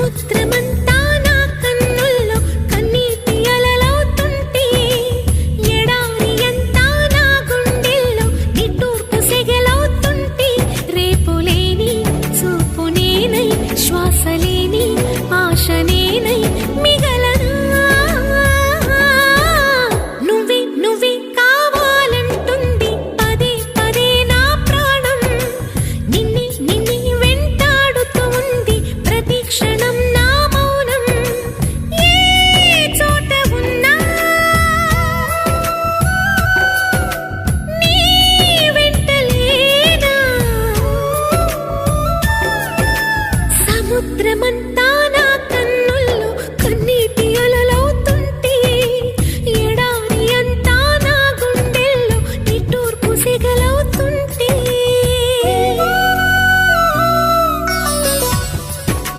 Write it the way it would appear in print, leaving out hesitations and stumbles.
సముద్రమంతా నా కన్నుల్లో కన్నీటి అలలవుతుంటే ఎడారి అంతా నా గుండెల్లో నిట్టూర్పు సెగలవుతుంటే రేపులేని చూపునేనై శ్వాసలేని ఆశనేనై మిగలనా నువ్వే నువ్వే కావాలంటుంది పదే పదే నా ప్రాణం నిన్నే నిన్నే వెంటాడుతూ ఉంది ప్రతి క్షణం నా మౌనం ఏ చోట ఉన్నా నీ వెంటలేనా సముద్రమంతా